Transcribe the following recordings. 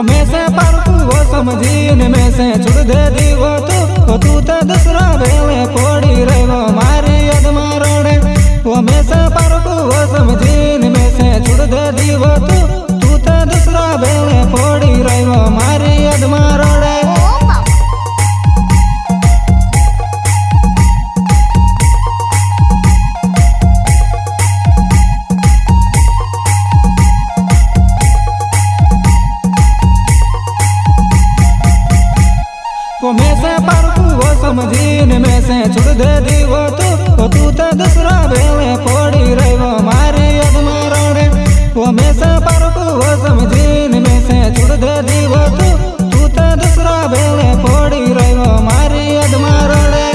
मैं से पर तू वो समझीन मैं से छुड़ दे दी वो तू तो दूसरा बेले पड़ी रहे वो मारी यद मारोड़े वो मैं से पर तू वो समझीन मैं से छुड़ दे दी वो तू तो दूसरा बेले पड़ी रहे वो मारी यद मारोड़े वो मैं से पर तू वो समझीन मैं से छुड़ दे दी वो तू तो दूसरा बेले पड़ी रहे वो मारी यद मारोड़े वो मैं से पर तू वो समझीन मैं से छुड़ दे दी वो तू तो दूसरा बेले पड़ी रहे वो मारी यद मारोड़े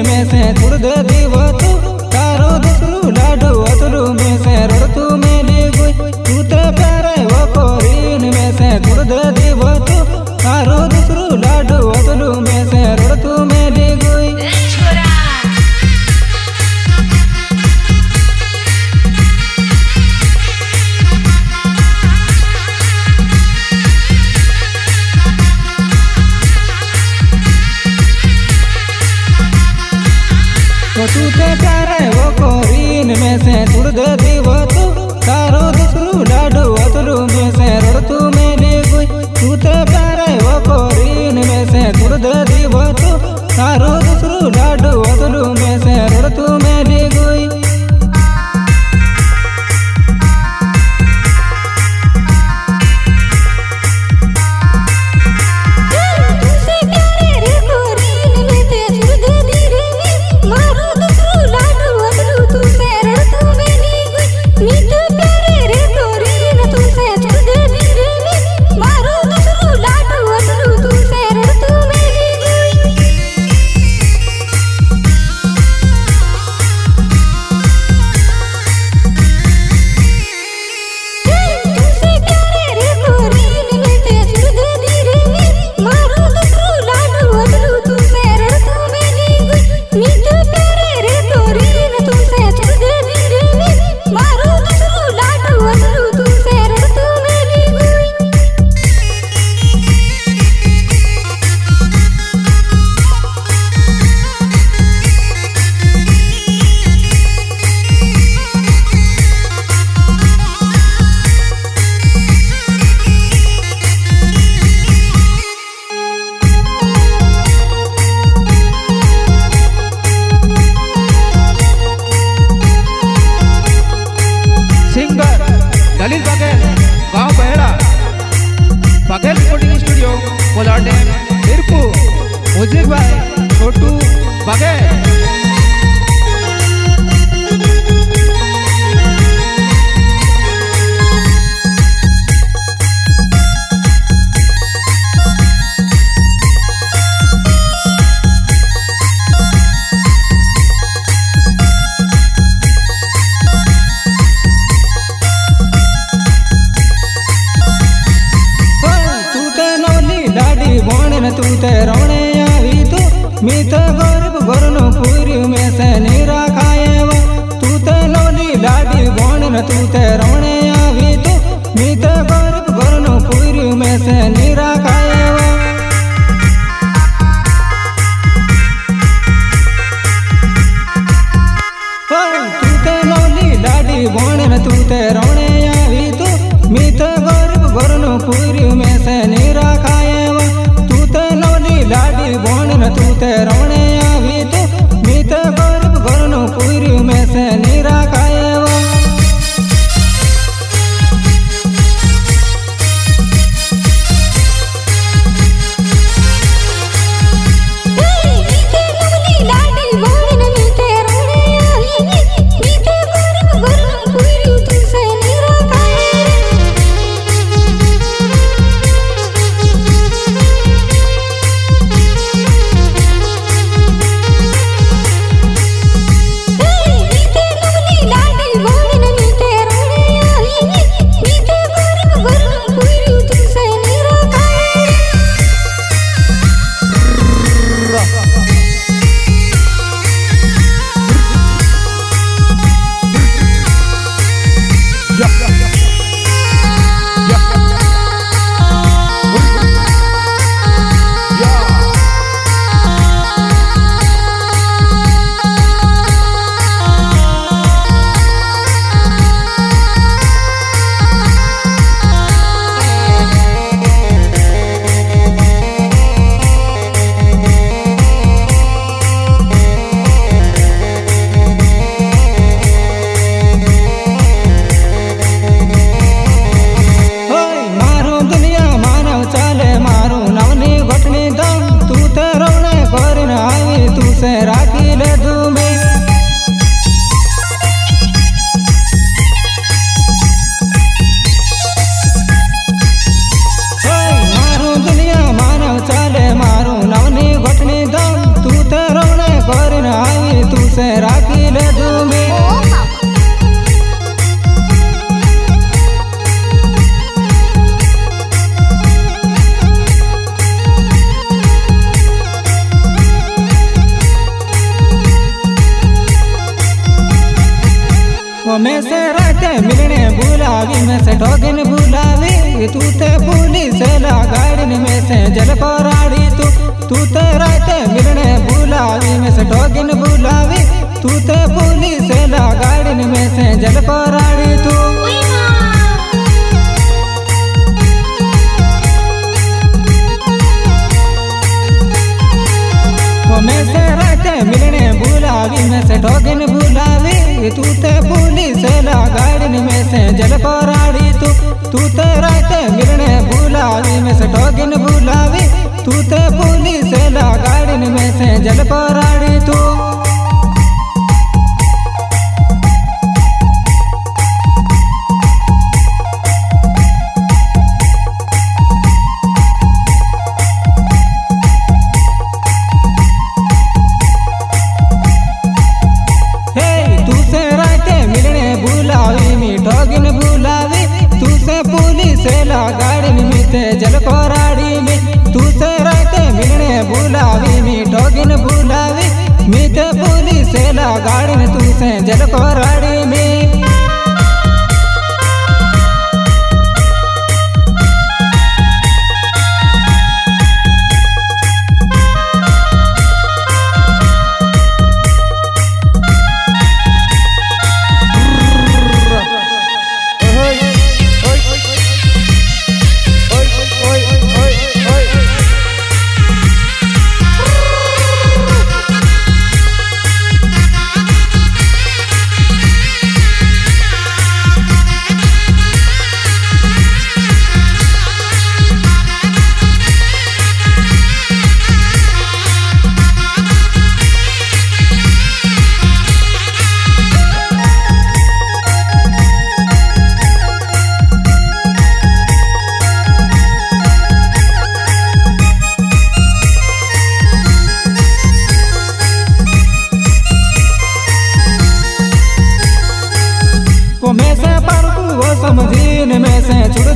में से छुड़ दे दी वो तारो दूसरू लाडू अतरू में से रड़तू में ली गई तू ते प्यारे वो कोरीन में से छुड़ दे दी वो तारो दूसरू लाडू अतरू में से रड़तू में ली गई तू ते प्यारे वो कोरीन में से छुड़ दे दी वो तारो दूसरू लाडू अतरू में से रड़तू में ली गई तू ते प्यारे वो कोरीन में से छुड़ दे दी वो तारो दूसरू लाडू म्यूजिक भाई छोटू बघेल। तू ते रोने आवी तू मी तो गरीब घरनो पूरी में से नीरा खाएवा तू ते लोली लाडी बोण तू ते रोने आवी तू मी तो गरीब घरनो पूरी में से नीरा खाएवा तू ते लोली लाडी बोण तू ते रोने आवी तू मी तो गरीब घरनो पूरी में से नीरा खाएवा लाडी बोण तू ते रोने आवी तू मी तो गरीब घरनो पूरी में से नीरा खाएवा राखी ले दूमे मारू दुनिया मानव चाले मारू नवनी घटनी दम तू ते रोने करन आई तू से राखी ले दूमे मैं से राते मिलने बुलावी मैं से ठोगिन बुलावी तू ते पुलिस ला गाड़ी में से जल को राड़ी तू ते राते मिलने बुलावी मैं से ठोगिन बुलावी तू ते पुलिस ला गाड़ी में से जल को राड़ी तू मैं से राते मिलने बुलावी मैं से ठोगिन बुलावी तू ते पुलिस ला गाड़ी में से जल को राड़ी तू ते राते मिलने बुलावी मैं से ठोगिन बुलावी तू ते पुलिस ला गाड़ी में से जल को राड़ी तू ठोगिन बुलावी तू से पुलिस ला गाड़ी में ते जल को राड़ी में तू से राते मिलने बुलावी मी ठोगिन बुलावी मी ते पुलिस ला गाड़ी में तू से जल को राड़ी में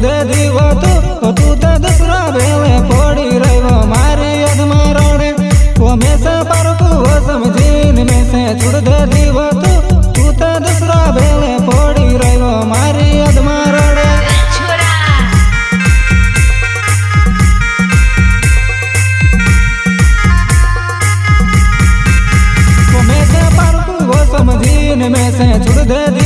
દે દીવો તું તે દસરા વેલે પડી રહ્યો મારી યાદમાં રડે હંમેશા પારકું સમજીને મેં સે છોડ દે દીવો તું તે દસરા વેલે પડી રહ્યો મારી યાદમાં રડે હંમેશા પારકું સમજીને મેં સે છોડ દે